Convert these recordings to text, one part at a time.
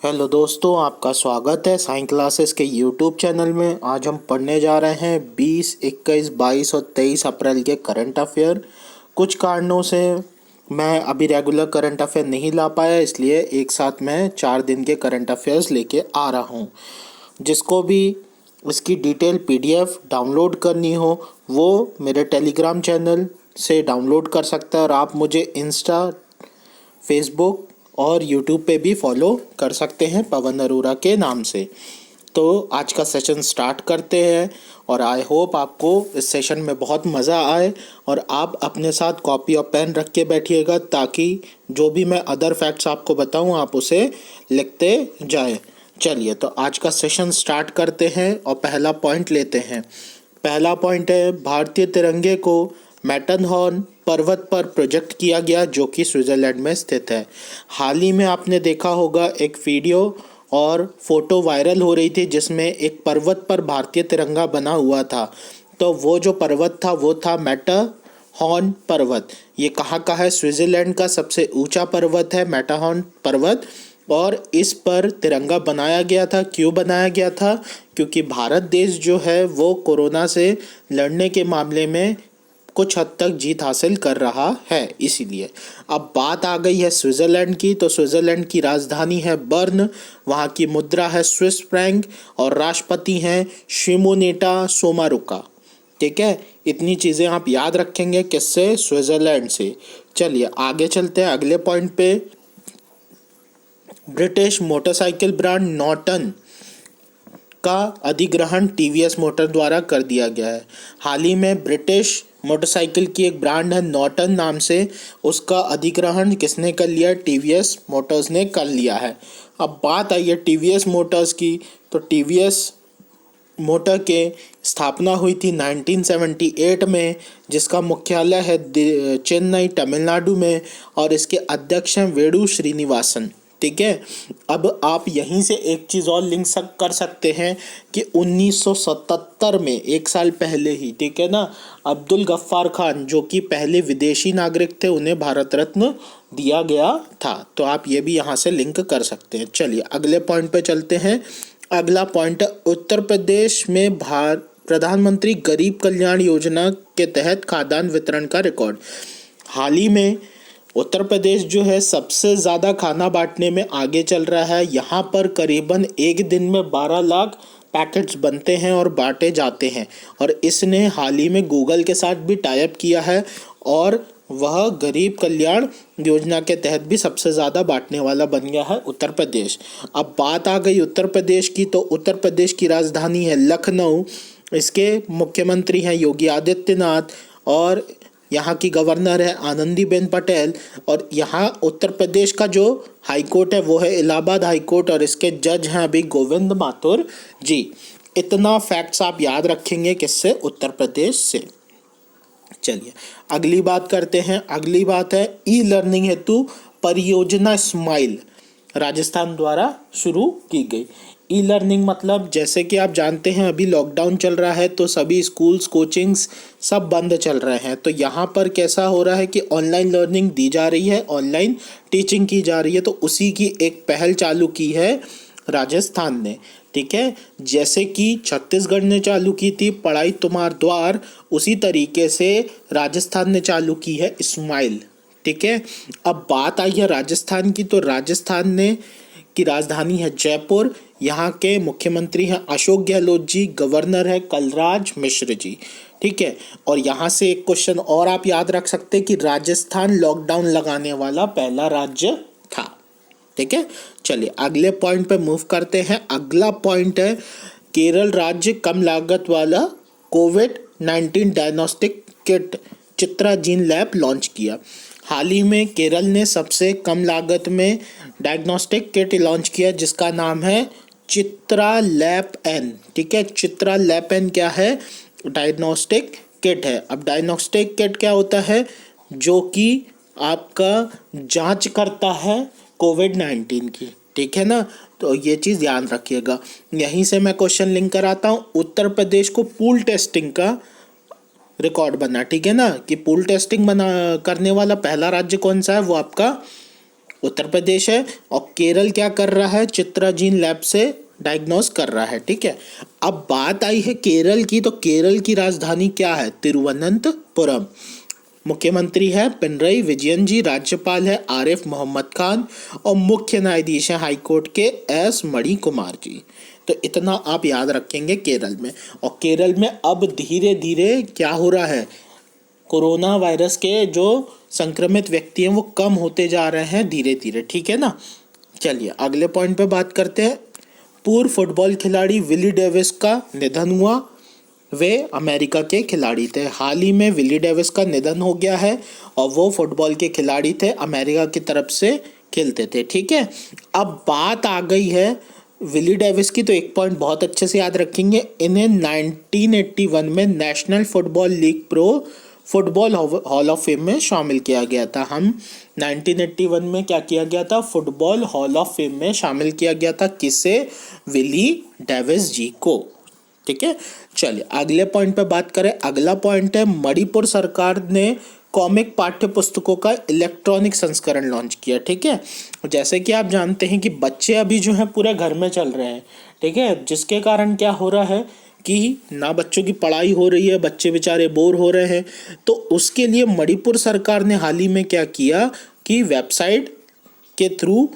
Hello दोस्तों, आपका स्वागत है साइंस क्लासेस के यूट्यूब चैनल में। आज हम पढ़ने जा रहे हैं 20, 21, 22 और 23 अप्रैल के करंट अफेयर। कुछ कारणों से मैं अभी रेगुलर करंट अफेयर नहीं ला पाया, इसलिए एक साथ मैं 4 दिन के करंट अफेयर्स लेके आ रहा हूँ। जिसको भी इसकी डिटेल पीडीएफ डाउनलोड करनी हो वो मेरे टेलीग्राम चैनल से डाउनलोड कर सकता है, और आप मुझे इंस्टा, फेसबुक और यूट्यूब पे भी फॉलो कर सकते हैं पवन अरोरा के नाम से। तो आज का सेशन स्टार्ट करते हैं, और आई होप आपको इस सेशन में बहुत मज़ा आए और आप अपने साथ कॉपी और पेन रख के बैठिएगा, ताकि जो भी मैं अदर फैक्ट्स आपको बताऊं आप उसे लिखते जाएं। चलिए, तो आज का सेशन स्टार्ट करते हैं और पहला पॉइंट लेते हैं। पहला पॉइंट है, भारतीय तिरंगे को मैटरहॉर्न पर्वत पर प्रोजेक्ट किया गया, जो कि स्विट्ज़रलैंड में स्थित है। हाल ही में आपने देखा होगा एक वीडियो और फोटो वायरल हो रही थी, जिसमें एक पर्वत पर भारतीय तिरंगा बना हुआ था। तो वो जो पर्वत था वो था मैटरहॉर्न पर्वत। ये कहाँ का है? स्विट्ज़रलैंड का सबसे ऊंचा पर्वत है मैटरहॉर्न पर्वत, और इस पर तिरंगा बनाया गया था। क्यों बनाया गया था? क्योंकि भारत देश जो है वो कोरोना से लड़ने के मामले में कुछ हद तक जीत हासिल कर रहा है, इसीलिए। अब बात आ गई है स्विट्ज़रलैंड की, तो स्विट्ज़रलैंड की राजधानी है बर्न, वहाँ की मुद्रा है स्विस फ्रैंक, और राष्ट्रपति हैं शिमोनेटा सोमारुका। ठीक है, इतनी चीज़ें आप याद रखेंगे किससे? स्विट्ज़रलैंड से। चलिए आगे चलते हैं अगले पॉइंट पे। ब्रिटिश मोटरसाइकिल ब्रांड नॉर्टन का अधिग्रहण टीवीएस मोटर द्वारा कर दिया गया है। हाल ही में ब्रिटिश मोटरसाइकिल की एक ब्रांड है नॉर्टन नाम से, उसका अधिग्रहण किसने कर लिया? टीवीएस मोटर्स ने कर लिया है। अब बात आई है टीवीएस मोटर्स की, तो टीवीएस मोटर के स्थापना हुई थी 1978 में, जिसका मुख्यालय है चेन्नई तमिलनाडु में, और इसके अध्यक्ष हैं वेणु श्रीनिवासन। ठीक है, अब आप यहीं से एक चीज़ और लिंक कर सकते हैं कि 1977 में, एक साल पहले ही, ठीक है ना, अब्दुल गफ्फार खान जो कि पहले विदेशी नागरिक थे, उन्हें भारत रत्न दिया गया था। तो आप ये भी यहाँ से लिंक कर सकते हैं। चलिए अगले पॉइंट पे चलते हैं। अगला पॉइंट है, उत्तर प्रदेश में प्रधानमंत्री गरीब कल्याण योजना के तहत खाद्यान्न वितरण का रिकॉर्ड। हाल ही में उत्तर प्रदेश जो है सबसे ज़्यादा खाना बांटने में आगे चल रहा है। यहाँ पर करीबन एक दिन में 12 लाख पैकेट्स बनते हैं और बांटे जाते हैं, और इसने हाल ही में गूगल के साथ भी टाई अप किया है, और वह गरीब कल्याण योजना के तहत भी सबसे ज़्यादा बांटने वाला बन गया है उत्तर प्रदेश। अब बात आ गई उत्तर प्रदेश की, तो उत्तर प्रदेश की राजधानी है लखनऊ। इसके मुख्यमंत्री हैं योगी आदित्यनाथ, और यहाँ की गवर्नर है आनंदीबेन पटेल, और यहाँ उत्तर प्रदेश का जो हाई कोर्ट है वो है इलाहाबाद हाई कोर्ट, और इसके जज हैं अभी गोविंद माथुर जी। इतना फैक्ट्स आप याद रखेंगे किससे? उत्तर प्रदेश से। चलिए अगली बात करते हैं। अगली बात है, ई लर्निंग हेतु परियोजना स्माइल राजस्थान द्वारा शुरू की गई। ई लर्निंग मतलब, जैसे कि आप जानते हैं अभी लॉकडाउन चल रहा है, तो सभी स्कूल्स, कोचिंग्स सब बंद चल रहे हैं। तो यहाँ पर कैसा हो रहा है कि ऑनलाइन लर्निंग दी जा रही है, ऑनलाइन टीचिंग की जा रही है। तो उसी की एक पहल चालू की है राजस्थान ने। ठीक है, जैसे कि छत्तीसगढ़ ने चालू की थी पढ़ाई तुम्हार द्वार, उसी तरीके से राजस्थान ने चालू की है स्माइल। ठीक है, अब बात आई है राजस्थान की, तो राजस्थान ने की राजधानी है जयपुर। यहाँ के मुख्यमंत्री हैं अशोक गहलोत जी, गवर्नर है कलराज मिश्र जी। ठीक है, और यहाँ से एक क्वेश्चन और आप याद रख सकते हैं कि राजस्थान लॉकडाउन लगाने वाला पहला राज्य था। ठीक है, चलिए अगले पॉइंट पे मूव करते हैं। अगला पॉइंट है, केरल राज्य कम लागत वाला कोविड-19 diagnostic kit Chitra gene lab launch किया। हाल ही में केरल ने सबसे कम लागत में डायग्नोस्टिक किट लॉन्च किया, जिसका नाम है चित्रा लैब एन। ठीक है, चित्रा लैब एन क्या है? डायग्नोस्टिक किट है। अब डायग्नोस्टिक किट क्या होता है? जो कि आपका जांच करता है कोविड-19 की। ठीक है ना, तो ये चीज़ ध्यान रखिएगा। यहीं से मैं क्वेश्चन लिंक कराता हूँ। उत्तर प्रदेश को पूल टेस्टिंग का रिकॉर्ड बना, ठीक है ना, कि पूल टेस्टिंग बना करने वाला पहला राज्य कौन सा है? वो आपका उत्तर प्रदेश है। और केरल क्या कर रहा है, चित्रा जीन लैब से डायग्नोस कर रहा है। ठीक है, अब बात आई है केरल की, तो केरल की राजधानी क्या है, तिरुवनंतपुरम। मुख्यमंत्री है पिनरई विजयन जी, राज्यपाल है आरिफ मोहम्मद खान और मुख्य न्यायाधीश है हाईकोर्ट के एस मणिकुमार जी। तो इतना आप याद रखेंगे केरल में। और केरल में अब धीरे धीरे क्या हो रहा है, कोरोना वायरस के जो संक्रमित व्यक्ति हैं वो कम होते जा रहे हैं धीरे धीरे। ठीक है ना। चलिए अगले पॉइंट पे बात करते हैं। पूर्व फुटबॉल खिलाड़ी विली डेविस का निधन हुआ। वे अमेरिका के खिलाड़ी थे। हाल ही में विली डेविस का निधन हो गया है और वो फुटबॉल के खिलाड़ी थे, अमेरिका की तरफ से खेलते थे। ठीक है, अब बात आ गई है विली डेविस की, तो एक पॉइंट बहुत अच्छे से याद रखेंगे। इन्हें 1981 में national football league pro football hall of fame में शामिल किया गया था। हम 1981 में क्या किया गया था, फुटबॉल हॉल ऑफ फेम में शामिल किया गया था। किसे, विली डेविस जी को। ठीक है, चलिए अगले पॉइंट पे बात करें। अगला पॉइंट है मणिपुर सरकार ने कॉमिक पाठ्य पुस्तकों का इलेक्ट्रॉनिक संस्करण लॉन्च किया। ठीक है, जैसे कि आप जानते हैं कि बच्चे अभी जो है पूरे घर में चल रहे हैं। ठीक है, जिसके कारण क्या हो रहा है कि ना बच्चों की पढ़ाई हो रही है, बच्चे बेचारे बोर हो रहे हैं। तो उसके लिए मणिपुर सरकार ने हाल ही में क्या किया कि वेबसाइट के थ्रू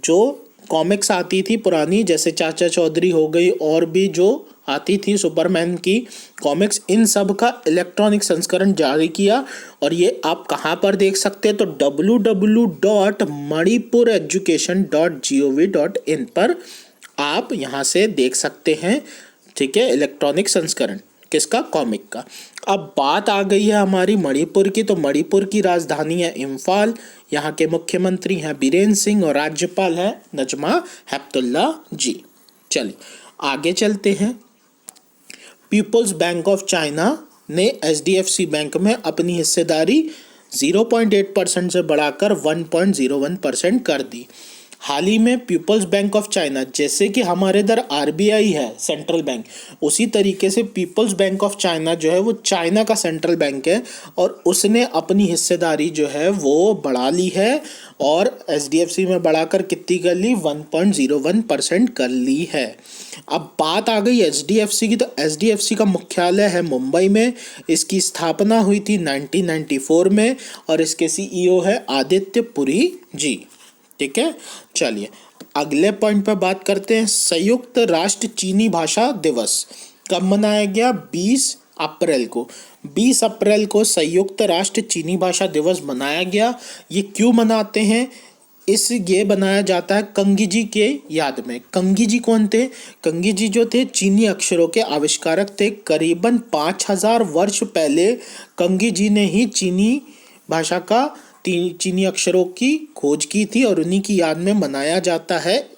जो कॉमिक्स आती थी पुरानी, जैसे चाचा चौधरी हो गई और भी जो आती थी सुपरमैन की कॉमिक्स, इन सब का इलेक्ट्रॉनिक संस्करण जारी किया। और ये आप कहाँ पर देख सकते हैं, तो www.manipuraeducation.gov.in पर आप यहाँ से देख सकते हैं। ठीक है, इलेक्ट्रॉनिक संस्करण किसका, कॉमिक का। अब बात आ गई है हमारी मणिपुर की, तो मणिपुर की राजधानी है इम्फाल। यहाँ के मुख्यमंत्री हैं बीरेन सिंह और राज्यपाल है नजमा हेपतुल्ला जी। चलिए आगे चलते हैं। पीपल्स बैंक ऑफ चाइना ने एचडीएफसी बैंक में अपनी हिस्सेदारी 0.8% से बढ़ाकर 1.01% कर दी। हाल ही में पीपल्स बैंक ऑफ चाइना, जैसे कि हमारे इधर आरबीआई है सेंट्रल बैंक, उसी तरीके से पीपल्स बैंक ऑफ चाइना जो है वो चाइना का सेंट्रल बैंक है और उसने अपनी हिस्सेदारी जो है वो बढ़ा ली है और एचडीएफसी में बढ़ाकर कितनी कर ली, 1.01% कर ली है। अब बात आ गई एचडीएफसी की, तो एचडीएफसी का मुख्यालय है मुंबई में। इसकी स्थापना हुई थी 1994 में और इसके सीईओ है आदित्य पुरी जी। ठीक है, चलिए अगले पॉइंट पर बात करते हैं। संयुक्त राष्ट्र चीनी भाषा दिवस कब मनाया गया, 20 अप्रैल को। 20 अप्रैल को संयुक्त राष्ट्र चीनी भाषा दिवस मनाया गया। ये क्यों मनाते हैं, ये बनाया जाता है कंगी जी के याद में। कंगी जी कौन थे, कंगी जी जो थे चीनी अक्षरों के आविष्कारक थे। करीबन 5000 वर्ष पहले कंगी जी ने ही चीनी भाषा का चीनी अक्षरों की खोज की थी और उन्हीं की याद में मनाया जाता है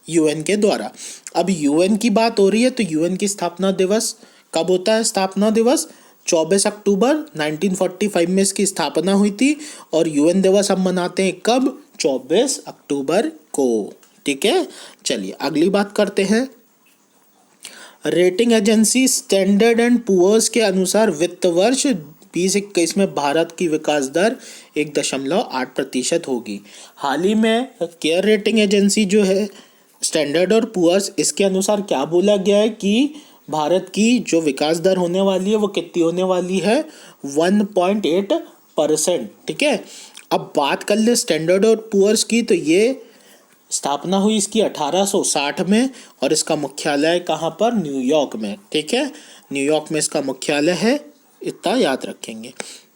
यूएन के द्वारा। अब यूएन की बात हो रही है, तो यूएन की स्थापना दिवस कब होता है, स्थापना दिवस 24 अक्टूबर 1945 में इसकी स्थापना हुई थी और यूएन दिवस हम मनाते हैं कब, 24 अक्टूबर को। ठीक है, चलिए अगली बात करते हैं। Rating agency Standard and Poor's के अनुसार वित्त वर्ष 2021 में भारत की विकास दर 1.8% होगी। हाल ही में केयर रेटिंग एजेंसी जो है स्टैंडर्ड और पुअर्स, इसके अनुसार क्या बोला गया है कि भारत की जो विकास दर होने वाली है वो कितनी होने वाली है, 1.8%। ठीक है, अब बात कर ले स्टैंडर्ड और पुअर्स की, तो ये स्थापना हुई इसकी 1860 में और इसका मुख्यालय कहाँ पर, न्यूयॉर्क में। ठीक है, न्यूयॉर्क में इसका मुख्यालय है, इतना याद रखेंगे।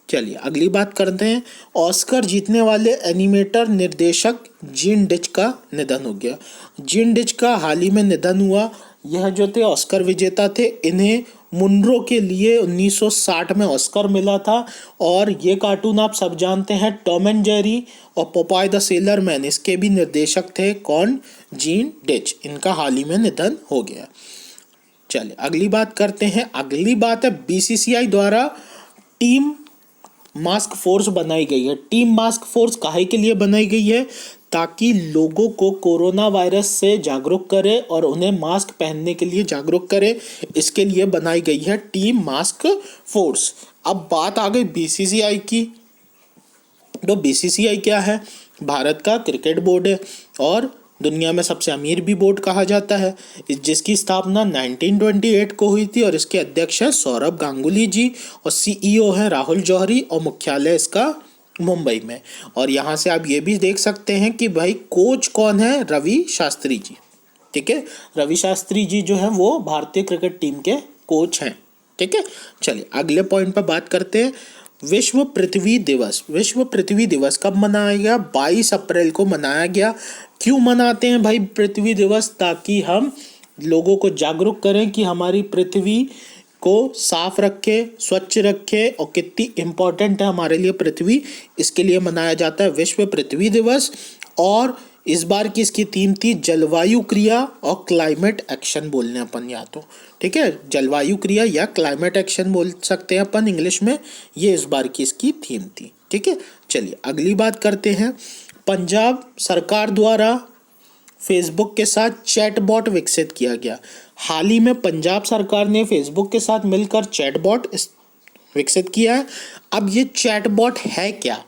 चलिए अगली बात करते हैं। ऑस्कर जीतने वाले एनिमेटर निर्देशक जीन डिच का निधन हो गया। जीन डिच का हाल ही में निधन हुआ। यह जो थे ऑस्कर विजेता थे, इन्हें मुनरो के लिए 1960 में ऑस्कर मिला था और ये कार्टून आप सब जानते हैं टॉम एंड जेरी और पोपाय द सेलर मैन, इसके भी निर्देशक थे कौन, जीन डिच। इनका हाल ही में निधन हो गया। चलिए अगली बात करते हैं। अगली बात है बीसीसीआई द्वारा टीम मास्क फोर्स बनाई गई है। टीम मास्क फोर्स काहे के लिए बनाई गई है, ताकि लोगों को कोरोना वायरस से जागरूक करे और उन्हें मास्क पहनने के लिए जागरूक करे, इसके लिए बनाई गई है टीम मास्क फोर्स। अब बात आ गई बीसीसीआई की, तो बीसीसीआई क्या है, भारत का क्रिकेट बोर्ड है और दुनिया में सबसे अमीर भी बोर्ड कहा जाता है, जिसकी स्थापना 1928 को हुई थी और इसके अध्यक्ष है सौरभ गांगुली जी और सीईओ है राहुल जौहरी और मुख्यालय इसका मुंबई में। और यहाँ से आप ये भी देख सकते हैं कि भाई कोच कौन है, रवि शास्त्री जी। ठीक है, रवि शास्त्री जी जो है वो भारतीय क्रिकेट टीम के कोच हैं। ठीक है, चलिए अगले पॉइंट पर बात करते हैं। विश्व पृथ्वी दिवस। विश्व पृथ्वी दिवस कब मनाया गया? 22 अप्रैल को मनाया गया। क्यों मनाते हैं भाई पृथ्वी दिवस? ताकि हम लोगों को जागरूक करें कि हमारी पृथ्वी को साफ रखे, स्वच्छ रखे और कितनी इम्पोर्टेंट है हमारे लिए पृथ्वी, इसके लिए मनाया जाता है विश्व पृथ्वी दिवस। और इस बार की इसकी थीम थी जलवायु क्रिया और क्लाइमेट एक्शन बोलने अपन या तो। ठीक है, जलवायु क्रिया या क्लाइमेट एक्शन बोल सकते हैं अपन इंग्लिश में। ये इस बार की इसकी थीम थी। ठीक है, चलिए अगली बात करते हैं। पंजाब सरकार द्वारा फेसबुक के साथ चैटबॉट विकसित किया गया। हाल ही में पंजाब सरकार ने फेसबुक के साथ मिलकर चैटबॉट विकसित किया है। अब ये चैटबॉट है क्या?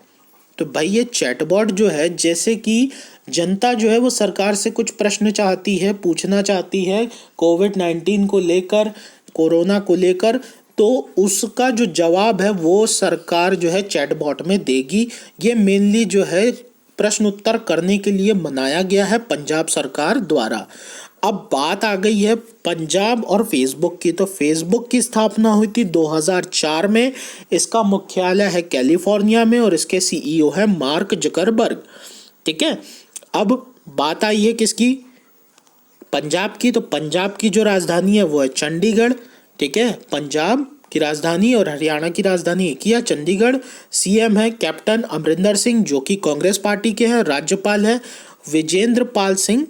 तो भाई ये चैटबॉट जो है, जैसे कि जनता जो है वो सरकार से कुछ प्रश्न चाहती है, पूछना चाहती है कोविड-19 को लेकर, कोरोना को लेकर, तो उसका जो जवाब है वो सरकार जो है चैटबॉट में देगी। ये मेनली जो है प्रश्न उत्तर करने के लिए बनाया गया है पंजाब सरकार द्वारा। अब बात आ गई है पंजाब और फेसबुक की। तो फेसबुक की स्थापना हुई थी 2004 में। इसका मुख्यालय है कैलिफोर्निया में और इसके सीईओ है मार्क जकरबर्ग। ठीक है, अब बात आई है किसकी? पंजाब की। तो पंजाब की जो राजधानी है वो है चंडीगढ़। ठीक है, पंजाब की राजधानी और हरियाणा की राजधानी एक ही है, चंडीगढ़। सीएम है कैप्टन अमरिंदर सिंह जो कि कांग्रेस पार्टी के हैं। राज्यपाल है विजेंद्र पाल सिंह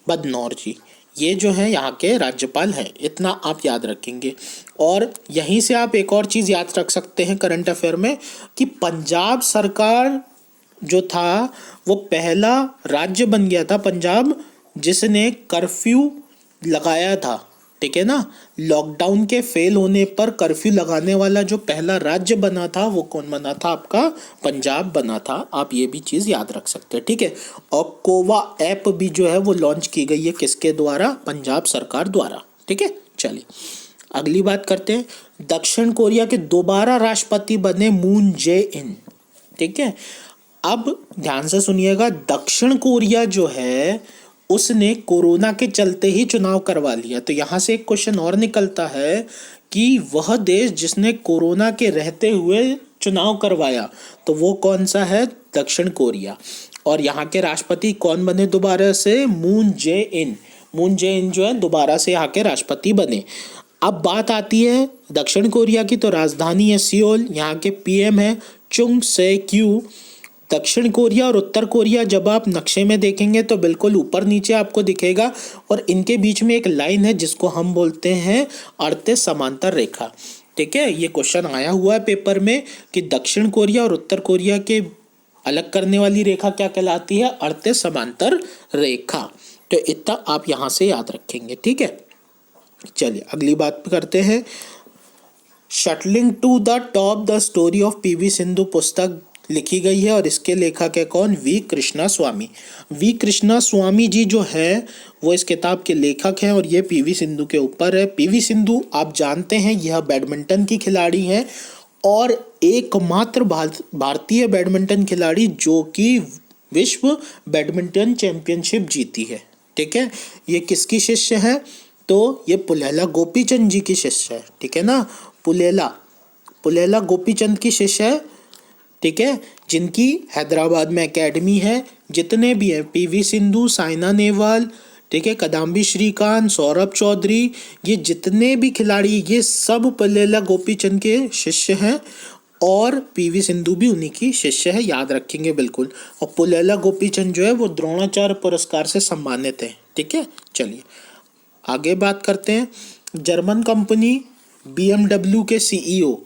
बदनौर जी। ये जो है यहाँ के राज्यपाल हैं। इतना आप याद रखेंगे। और यहीं से आप एक और चीज़ याद रख सकते हैं करंट अफेयर में कि पंजाब सरकार जो था वो पहला राज्य बन गया था पंजाब जिसने कर्फ्यू लगाया था। ठीक है ना, लॉकडाउन के फेल होने पर कर्फ्यू लगाने वाला जो पहला राज्य बना था वो कौन बना था? आपका पंजाब बना था। आप ये भी चीज़ याद रख सकते हैं। ठीक है, और कोवा ऐप भी जो है वो लॉन्च की गई है किसके द्वारा? पंजाब सरकार द्वारा। ठीक है, चलिए अगली बात करते हैं। दक्षिण कोरिया के दोबारा राष्ट्रपति बने मून जे इन। ठीक है, अब ध्यान से सुनिएगा। दक्षिण कोरिया जो है उसने कोरोना के चलते ही चुनाव करवा लिया। तो यहाँ से एक क्वेश्चन और निकलता है कि वह देश जिसने कोरोना के रहते हुए चुनाव करवाया तो वो कौन सा है? दक्षिण कोरिया। और यहाँ के राष्ट्रपति कौन बने दोबारा से? मून जे इन। मून जे इन जो है दोबारा से यहाँ के राष्ट्रपति बने। अब बात आती है दक्षिण कोरिया की। तो राजधानी है सियोल, यहाँ के पीएम है चुंग से क्यू। दक्षिण कोरिया और उत्तर कोरिया जब आप नक्शे में देखेंगे तो बिल्कुल ऊपर नीचे आपको दिखेगा और इनके बीच में एक लाइन है जिसको हम बोलते हैं अर्ध समांतर रेखा। ठीक है, ये क्वेश्चन आया हुआ है पेपर में कि दक्षिण कोरिया और उत्तर कोरिया के अलग करने वाली रेखा क्या कहलाती है? अर्ध समांतर रेखा। तो इतना आप यहाँ से याद रखेंगे। ठीक है, चलिए अगली बात करते हैं। Shuttling to the top the story of PV Sindhu पुस्तक लिखी गई है और इसके लेखक है कौन? वी कृष्णा स्वामी। वी कृष्णा स्वामी जी जो है वो इस किताब के लेखक हैं और ये पीवी सिंधु के ऊपर है। पीवी सिंधु आप जानते हैं यह बैडमिंटन की खिलाड़ी हैं और एकमात्र भारतीय बैडमिंटन खिलाड़ी जो कि विश्व बैडमिंटन चैंपियनशिप जीती है। ठीक है, ये किसकी शिष्य है? तो ये पुलेला गोपीचंद जी की शिष्य है। ठीक है ना, पुलेला गोपीचंद की शिष्य है। ठीक है, जिनकी हैदराबाद में एकेडमी है। जितने भी हैं पीवी सिंधु, साइना नेहवाल, ठीक है, किदाम्बी श्रीकांत, सौरभ चौधरी, ये जितने भी खिलाड़ी ये सब पुलेला गोपीचंद के शिष्य हैं और पीवी सिंधु भी उन्हीं की शिष्य है। याद रखेंगे बिल्कुल। और पुलेला गोपीचंद जो है वो द्रोणाचार्य पुरस्कार से सम्मानित है। ठीक है, चलिए आगे बात करते हैं। जर्मन कंपनी BMW के सीईओ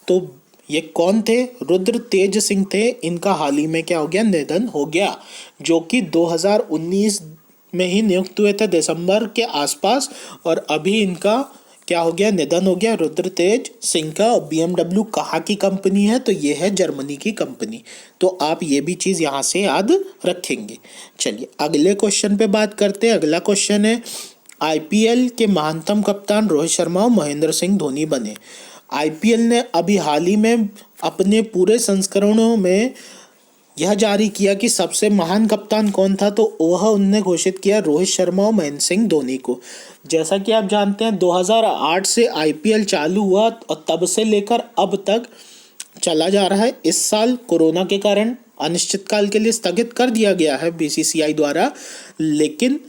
तो ये कौन थे? रुद्र तेज सिंह थे। इनका हाल ही में क्या हो गया? निधन हो गया, जो कि 2019 में ही नियुक्त हुए थे दिसंबर के आसपास। और अभी इनका क्या हो गया, निधन हो गया रुद्रतेज सिंह का। और BMW कहाँ की कंपनी है, तो ये है जर्मनी की कंपनी। तो आप ये भी चीज़ यहाँ से याद रखेंगे। चलिए अगले क्वेश्चन पे बात करते हैं। अगला क्वेश्चन है, IPL के महानतम कप्तान रोहित शर्मा और महेंद्र सिंह धोनी बने। IPL ने अभी हाल ही में अपने पूरे संस्करणों में यह जारी किया कि सबसे महान कप्तान कौन था, तो वह उनने घोषित किया रोहित शर्मा और महेंद्र सिंह धोनी को। जैसा कि आप जानते हैं 2008 से IPL चालू हुआ और तब से लेकर अब तक चला जा रहा है। इस साल कोरोना के कारण अनिश्चितकाल के लिए स्थगित कर दिया गया है BCCI द्वारा, लेकिन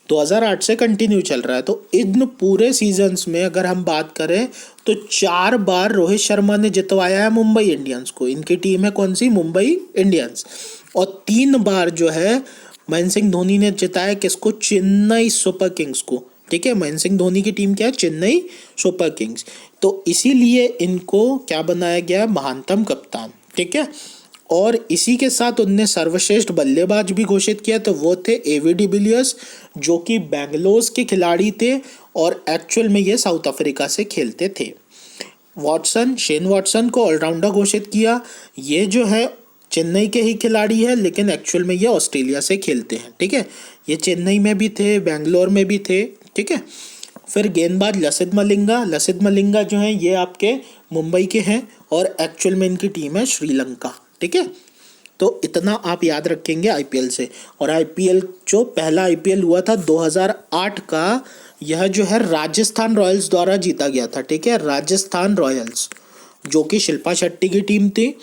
2008 से कंटिन्यू चल रहा है। तो इन पूरे सीजन्स में अगर हम बात करें तो 4 बार रोहित शर्मा ने जितवाया है मुंबई इंडियंस को। इनकी टीम है कौन सी, मुंबई इंडियंस। और 3 बार जो है महेंद्र सिंह धोनी ने जिताया किसको, चेन्नई सुपर किंग्स को। ठीक है, महेंद्र सिंह धोनी की टीम क्या है, चेन्नई सुपर किंग्स। तो इसीलिए इनको क्या बनाया गया, महानतम कप्तान। ठीक है, और इसी के साथ उनने सर्वश्रेष्ठ बल्लेबाज भी घोषित किया, तो वो थे AB डिविलियर्स, जो कि बेंगलोर के खिलाड़ी थे और एक्चुअल में ये साउथ अफ्रीका से खेलते थे। शेन वॉटसन को ऑलराउंडर घोषित किया। ये जो है चेन्नई के ही खिलाड़ी है, लेकिन एक्चुअल में ये ऑस्ट्रेलिया से खेलते हैं। ठीक है, ये चेन्नई में भी थे, बेंगलोर में भी थे। ठीक है, फिर गेंदबाज लसिथ मलिंगा जो हैं ये आपके मुंबई के हैं और एक्चुअल में इनकी टीम है श्रीलंका। ठीक है, तो इतना आप याद रखेंगे IPL से। और IPL जो पहला IPL हुआ था 2008 का, यह जो है राजस्थान रॉयल्स द्वारा जीता गया था। ठीक है, राजस्थान रॉयल्स, जो कि शिल्पा शेट्टी की टीम थी,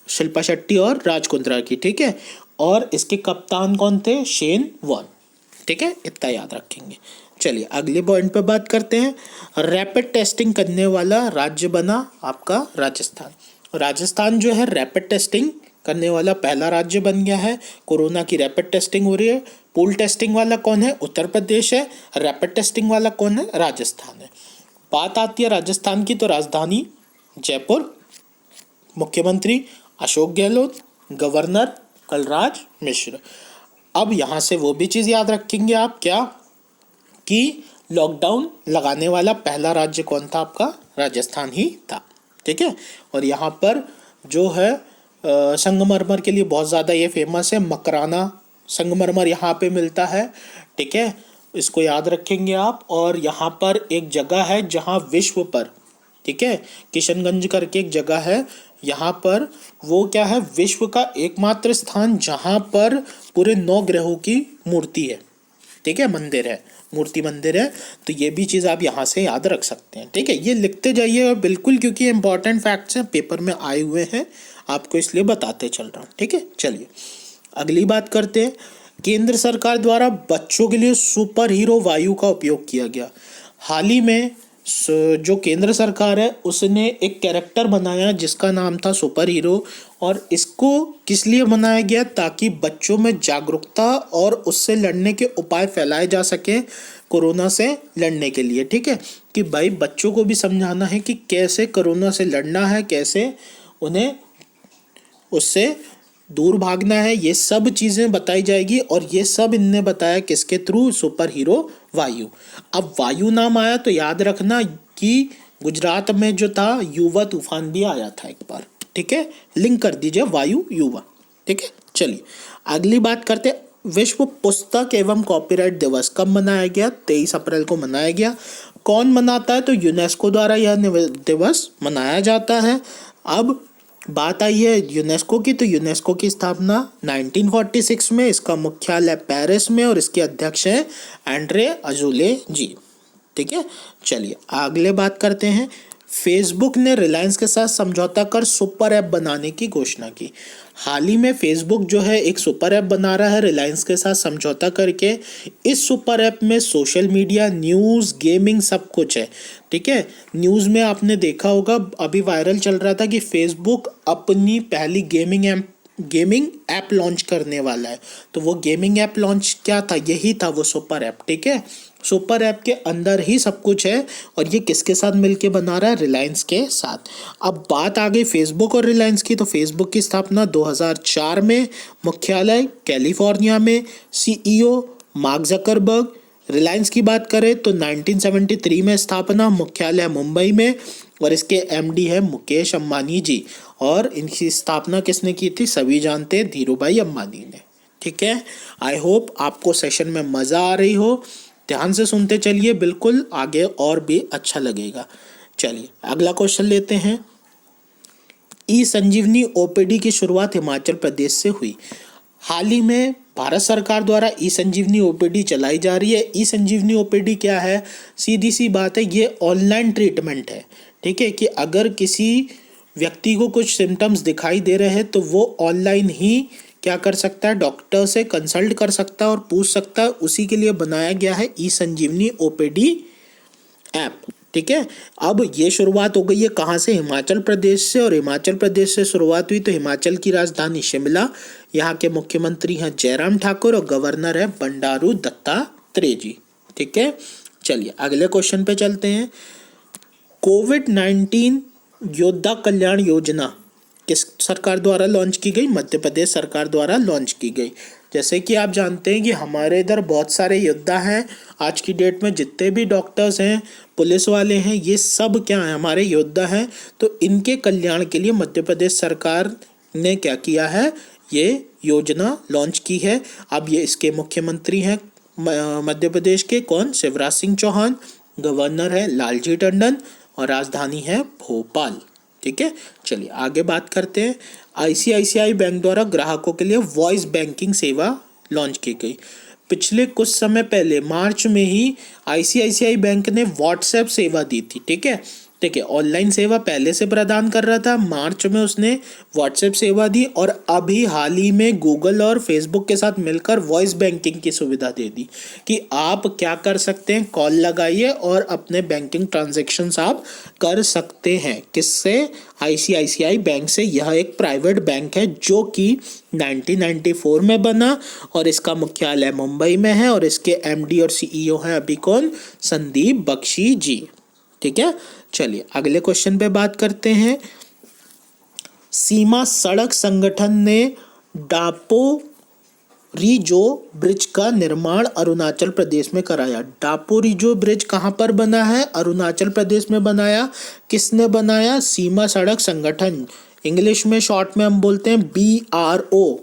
शिल्पा शेट्टी और राज कुंद्रा की। ठीक है, और इसके कप्तान कौन थे, शेन वॉर्न। ठीक है, इतना याद रखेंगे। चलिए अगले पॉइंट पे बात करते हैं। रैपिड टेस्टिंग करने वाला राज्य बना आपका राजस्थान। राजस्थान जो है रैपिड टेस्टिंग करने वाला पहला राज्य बन गया है। कोरोना की रैपिड टेस्टिंग हो रही है। पूल टेस्टिंग वाला कौन है, उत्तर प्रदेश है। रैपिड टेस्टिंग वाला कौन है, राजस्थान है। बात आती है राजस्थान की, तो राजधानी जयपुर, मुख्यमंत्री अशोक गहलोत, गवर्नर कलराज मिश्र। अब यहाँ से वो भी चीज़ याद रखेंगे आप, क्या कि लॉकडाउन लगाने वाला पहला राज्य कौन था आपका, राजस्थान ही था। ठीक है, और यहाँ पर जो है संगमरमर के लिए बहुत ज़्यादा ये फेमस है। मकराना संगमरमर यहाँ पे मिलता है। ठीक है, इसको याद रखेंगे आप। और यहाँ पर एक जगह है जहाँ विश्व पर, ठीक है, किशनगंज करके एक जगह है, यहाँ पर वो क्या है, विश्व का एकमात्र स्थान जहाँ पर पूरे 9 ग्रहों की मूर्ति है। ठीक है, मंदिर है, मूर्ति मंदिर है। तो ये भी चीज़ आप यहाँ से याद रख सकते हैं। ठीक है, ये लिखते जाइए बिल्कुल, क्योंकि इंपॉर्टेंट फैक्ट्स हैं, पेपर में आए हुए हैं, आपको इसलिए बताते चल रहा हूँ। ठीक है, चलिए अगली बात करते हैं। केंद्र सरकार द्वारा बच्चों के लिए सुपर हीरो वायु का उपयोग किया गया। हाल ही में जो केंद्र सरकार है उसने एक कैरेक्टर बनाया जिसका नाम था सुपर हीरो। और इसको किस लिए बनाया गया, ताकि बच्चों में जागरूकता और उससे लड़ने के उपाय फैलाए जा सके, कोरोना से लड़ने के लिए। ठीक है, कि भाई बच्चों को भी समझाना है कि कैसे कोरोना से लड़ना है, कैसे उन्हें उससे दूर भागना है, ये सब चीज़ें बताई जाएगी। और ये सब इनने बताया किसके थ्रू, सुपर हीरो वायु। अब वायु नाम आया तो याद रखना कि गुजरात में जो था युवा तूफान भी आया था एक बार। ठीक है, लिंक कर दीजिए वायु युवा। ठीक है, चलिए अगली बात करते हैं। विश्व पुस्तक एवं कॉपीराइट दिवस कब मनाया गया, 23 अप्रैल को मनाया गया। कौन मनाता है, तो यूनेस्को द्वारा यह दिवस मनाया जाता है। अब बात आई है यूनेस्को की, तो यूनेस्को की स्थापना 1946 में, इसका मुख्यालय पेरिस में और इसके अध्यक्ष हैं एंड्रे अजूले जी। ठीक है, चलिए अगले बात करते हैं। फेसबुक ने रिलायंस के साथ समझौता कर सुपर ऐप बनाने की घोषणा की। हाल ही में फेसबुक जो है एक सुपर ऐप बना रहा है रिलायंस के साथ समझौता करके। इस सुपर ऐप में सोशल मीडिया, न्यूज़, गेमिंग सब कुछ है। ठीक है, न्यूज़ में आपने देखा होगा अभी वायरल चल रहा था कि फेसबुक अपनी पहली गेमिंग ऐप लॉन्च करने वाला है। तो वो गेमिंग ऐप लॉन्च क्या था, यही था वो सुपर ऐप। ठीक है, सुपर ऐप के अंदर ही सब कुछ है और ये किसके साथ मिलके बना रहा है, रिलायंस के साथ। अब बात आ गई फेसबुक और रिलायंस की, तो फेसबुक की स्थापना 2004 में, मुख्यालय कैलिफोर्निया में, CEO मार्क जकरबर्ग, रिलायंस की बात करें तो 1973 में स्थापना, मुख्यालय मुंबई में, और इसके एमडी है मुकेश अंबानी जी। और इनकी स्थापना किसने की थी? सभी जानते हैं, धीरूभाई अंबानी ने। ठीक है, आई होप आपको सेशन में मज़ा आ रही हो। ध्यान से सुनते चलिए, बिल्कुल आगे और भी अच्छा लगेगा। चलिए अगला क्वेश्चन लेते हैं। ई संजीवनी ओपीडी की शुरुआत हिमाचल प्रदेश से हुई। हाल ही में भारत सरकार द्वारा ई संजीवनी ओपीडी चलाई जा रही है। ई संजीवनी ओपीडी क्या है? सीधी सी बात है, ये ऑनलाइन ट्रीटमेंट है। ठीक है, कि अगर किसी व्यक्ति को कुछ सिम्टम्स दिखाई दे रहे हैं तो वो ऑनलाइन ही क्या कर सकता है? डॉक्टर से कंसल्ट कर सकता है और पूछ सकता है। उसी के लिए बनाया गया है ई संजीवनी ओपीडी ऐप। ठीक है, अब ये शुरुआत हो गई है कहाँ से? हिमाचल प्रदेश से। और हिमाचल प्रदेश से शुरुआत हुई तो हिमाचल की राजधानी शिमला, यहाँ के मुख्यमंत्री हैं जयराम ठाकुर और गवर्नर है बंडारू दत्तात्रेय जी। ठीक है, चलिए अगले क्वेश्चन पे चलते हैं। कोविड-19 योद्धा कल्याण योजना किस सरकार द्वारा लॉन्च की गई? मध्य प्रदेश सरकार द्वारा लॉन्च की गई। जैसे कि आप जानते हैं कि हमारे इधर बहुत सारे योद्धा हैं। आज की डेट में जितने भी डॉक्टर्स हैं, पुलिस वाले हैं, ये सब क्या हैं? हमारे योद्धा हैं। तो इनके कल्याण के लिए मध्य प्रदेश सरकार ने क्या किया है? ये योजना लॉन्च की है। अब ये इसके मुख्यमंत्री हैं मध्य प्रदेश के, कौन? शिवराज सिंह चौहान। गवर्नर है लालजी टंडन और राजधानी है भोपाल। ठीक है, चलिए आगे बात करते हैं। आईसीआईसीआई बैंक द्वारा ग्राहकों के लिए वॉइस बैंकिंग सेवा लॉन्च की गई। पिछले कुछ समय पहले मार्च में ही आईसीआईसीआई बैंक ने व्हाट्सएप सेवा दी थी। ठीक है, ऑनलाइन सेवा पहले से प्रदान कर रहा था। मार्च में उसने व्हाट्सएप सेवा दी और अभी हाल ही में गूगल और फेसबुक के साथ मिलकर वॉइस बैंकिंग की सुविधा दे दी कि आप क्या कर सकते हैं? कॉल लगाइए और अपने बैंकिंग ट्रांजैक्शंस आप कर सकते हैं। किससे? आईसीआईसीआई बैंक से। यह एक प्राइवेट बैंक है जो कि 1994 में बना और इसका मुख्यालय मुंबई में है और इसके एमडी और सीईओ हैं अभी कौन? संदीप बख्शी जी। ठीक है, चलिए अगले क्वेश्चन पे बात करते हैं। सीमा सड़क संगठन ने डापोरिजो ब्रिज का निर्माण अरुणाचल प्रदेश में कराया। डापोरिजो ब्रिज कहाँ पर बना है? अरुणाचल प्रदेश में बनाया। किसने बनाया? सीमा सड़क संगठन, इंग्लिश में शॉर्ट में हम बोलते हैं BRO,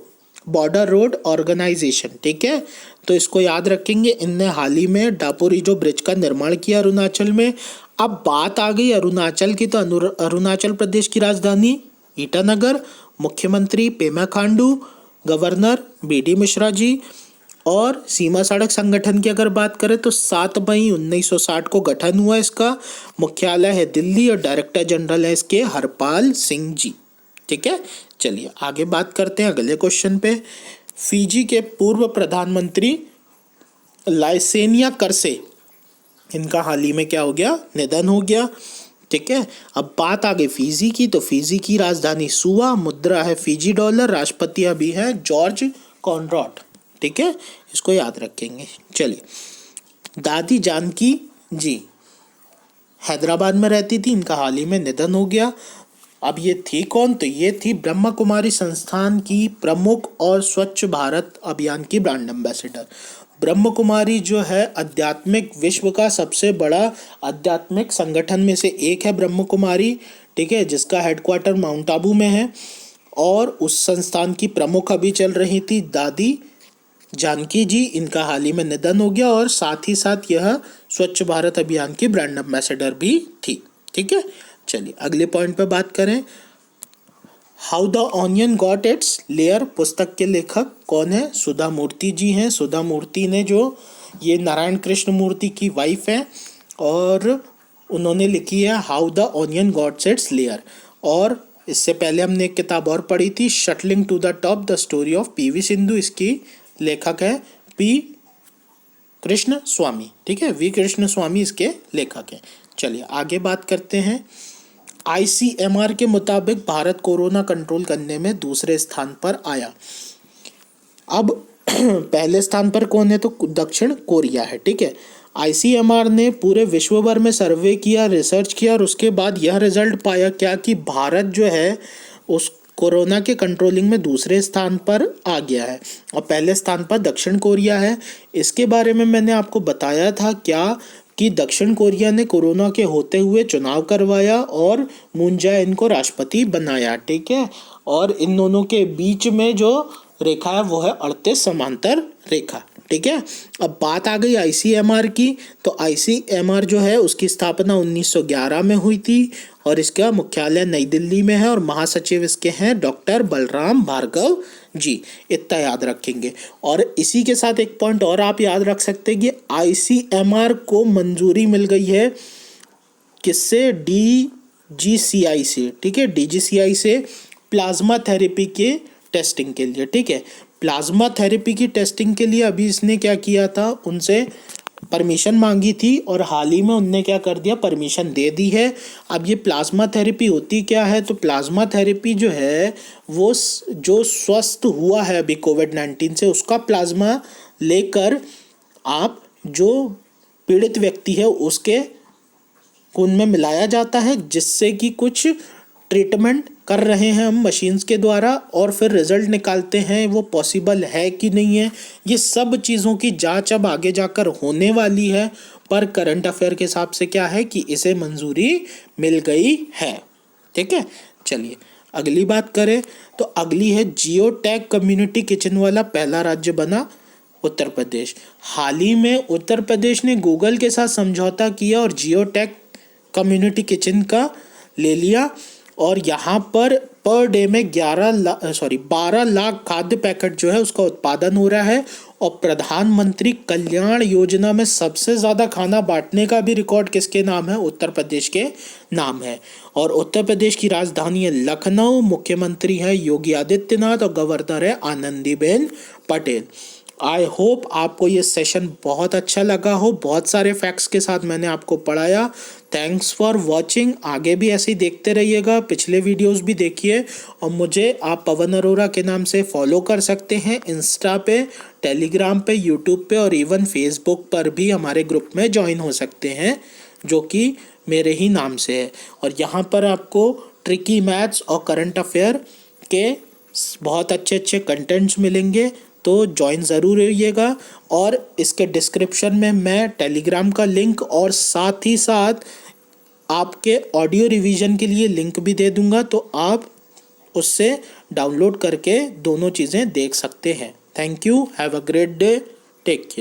बॉर्डर रोड ऑर्गेनाइजेशन। ठीक है, तो इसको याद रखेंगे। इनने हाल ही में डापोरिजो ब्रिज का निर्माण किया अरुणाचल में। अब बात आ गई अरुणाचल की, तो अरुणाचल प्रदेश की राजधानी ईटानगर, मुख्यमंत्री पेमा खांडू, गवर्नर BD मिश्रा जी। और सीमा सड़क संगठन की अगर बात करें तो 7 मई 1960 को गठन हुआ इसका। मुख्यालय है दिल्ली और डायरेक्टर जनरल है इसके हरपाल सिंह जी। ठीक है, चलिए आगे बात करते हैं अगले क्वेश्चन पे। फिजी के पूर्व प्रधानमंत्री लाइसेनिया करसे, इनका हाल ही में क्या हो गया? निधन हो गया। ठीक है, अब बात आ गई फिजी की, तो फिजी की राजधानी सुआ, मुद्रा है फिजी डॉलर, राष्ट्रपति अभी है जॉर्ज कॉनरॉड। ठीक है, इसको याद रखेंगे। चलिए, दादी जानकी जी हैदराबाद में रहती थी, इनका हाल ही में निधन हो गया। अब ये थी कौन? तो ये थी ब्रह्म कुमारी संस्थान की प्रमुख और स्वच्छ भारत अभियान की ब्रांड एम्बेसडर। ब्रह्म कुमारी जो है आध्यात्मिक विश्व का सबसे बड़ा आध्यात्मिक संगठन में से एक है ब्रह्म कुमारी। ठीक है, जिसका हेडक्वार्टर माउंट आबू में है और उस संस्थान की प्रमुख अभी चल रही थी दादी जानकी जी। इनका हाल ही में निधन हो गया और साथ ही साथ यह स्वच्छ भारत अभियान की ब्रांड एम्बेसडर भी थी। ठीक है, चलिए अगले पॉइंट पर बात करें। How the onion got its layer पुस्तक के लेखक कौन है? सुधा मूर्ति जी हैं। सुधा मूर्ति ने जो ये नारायण कृष्ण मूर्ति की वाइफ है और उन्होंने लिखी है how the onion gots its layer. और इससे पहले हमने एक किताब और पढ़ी थी, shuttling to the top the story of PV Sindhu. इसकी लेखक है P कृष्ण स्वामी। ठीक है, V कृष्ण स्वामी इसके लेखक हैं। चलिए आगे बात करते हैं। ICMR के मुताबिक भारत कोरोना कंट्रोल करने में दूसरे स्थान पर आया। अब पहले स्थान पर कौन है? तो दक्षिण कोरिया है। ठीक है, ICMR ने पूरे विश्व भर में सर्वे किया, रिसर्च किया और उसके बाद यह रिजल्ट पाया क्या कि भारत जो है उस कोरोना के कंट्रोलिंग में दूसरे स्थान पर आ गया है और पहले स्थान पर दक्षिण कोरिया है। इसके बारे में मैंने आपको बताया था क्या कि दक्षिण कोरिया ने कोरोना के होते हुए चुनाव करवाया और मून जाए इनको राष्ट्रपति बनाया, ठीक है। और इन दोनों के बीच में जो रेखा है वो है 38 समांतर रेखा, ठीक है। अब बात आ गई आईसीएमआर की, तो आईसीएमआर जो है उसकी स्थापना 1911 में हुई थी और इसका मुख्यालय नई दिल्ली में है और महासचिव इसके हैं डॉक्टर बलराम भार्गव जी, इतना याद रखेंगे। और इसी के साथ एक पॉइंट और आप याद रख सकते हैं कि आईसीएमआर को मंजूरी मिल गई है किससे, डीजीसीआई से, ठीक है, डीजीसीआई से प्लाज्मा थेरेपी के टेस्टिंग के लिए, ठीक है। प्लाज्मा थेरेपी की टेस्टिंग के लिए अभी इसने क्या किया था, उनसे परमिशन मांगी थी और हाल ही में उनने क्या कर दिया, परमिशन दे दी है। अब ये प्लाज्मा थेरेपी होती क्या है, तो प्लाज्मा थेरेपी जो है वो जो स्वस्थ हुआ है अभी कोविड-19 से उसका प्लाज्मा लेकर आप जो पीड़ित व्यक्ति है उसके खून में मिलाया जाता है, जिससे कि कुछ ट्रीटमेंट कर रहे हैं हम मशीन्स के द्वारा और फिर रिजल्ट निकालते हैं वो पॉसिबल है कि नहीं है। ये सब चीज़ों की जांच अब आगे जाकर होने वाली है, पर करंट अफेयर के हिसाब से क्या है कि इसे मंजूरी मिल गई है, ठीक है। चलिए अगली बात करें तो अगली है जियो टैग कम्युनिटी किचन वाला पहला राज्य बना उत्तर प्रदेश। हाल ही में उत्तर प्रदेश ने गूगल के साथ समझौता किया और जियो टैग कम्युनिटी किचन का ले लिया और यहाँ पर डे में 12 लाख खाद्य पैकेट जो है उसका उत्पादन हो रहा है और प्रधानमंत्री कल्याण योजना में सबसे ज़्यादा खाना बांटने का भी रिकॉर्ड किसके नाम है, उत्तर प्रदेश के नाम है। और उत्तर प्रदेश की राजधानी है लखनऊ, मुख्यमंत्री है योगी आदित्यनाथ और गवर्नर है आनंदीबेन पटेल। आई होप आपको ये सेशन बहुत अच्छा लगा हो, बहुत सारे फैक्ट्स के साथ मैंने आपको पढ़ाया। थैंक्स फॉर वॉचिंग, आगे भी ऐसे ही देखते रहिएगा, पिछले वीडियोस भी देखिए और मुझे आप पवन अरोरा के नाम से फॉलो कर सकते हैं इंस्टा पे, टेलीग्राम पे, यूट्यूब पे और इवन फेसबुक पर भी हमारे ग्रुप में ज्वाइन हो सकते हैं जो कि मेरे ही नाम से है। और यहाँ पर आपको ट्रिकी मैथ्स और करंट अफेयर के बहुत अच्छे अच्छे कंटेंट्स मिलेंगे, तो ज्वाइन ज़रूर रहिएगा। और इसके डिस्क्रिप्शन में मैं टेलीग्राम का लिंक और साथ ही साथ आपके ऑडियो रिवीजन के लिए लिंक भी दे दूंगा, तो आप उससे डाउनलोड करके दोनों चीज़ें देख सकते हैं। Thank you, have a great day, take care.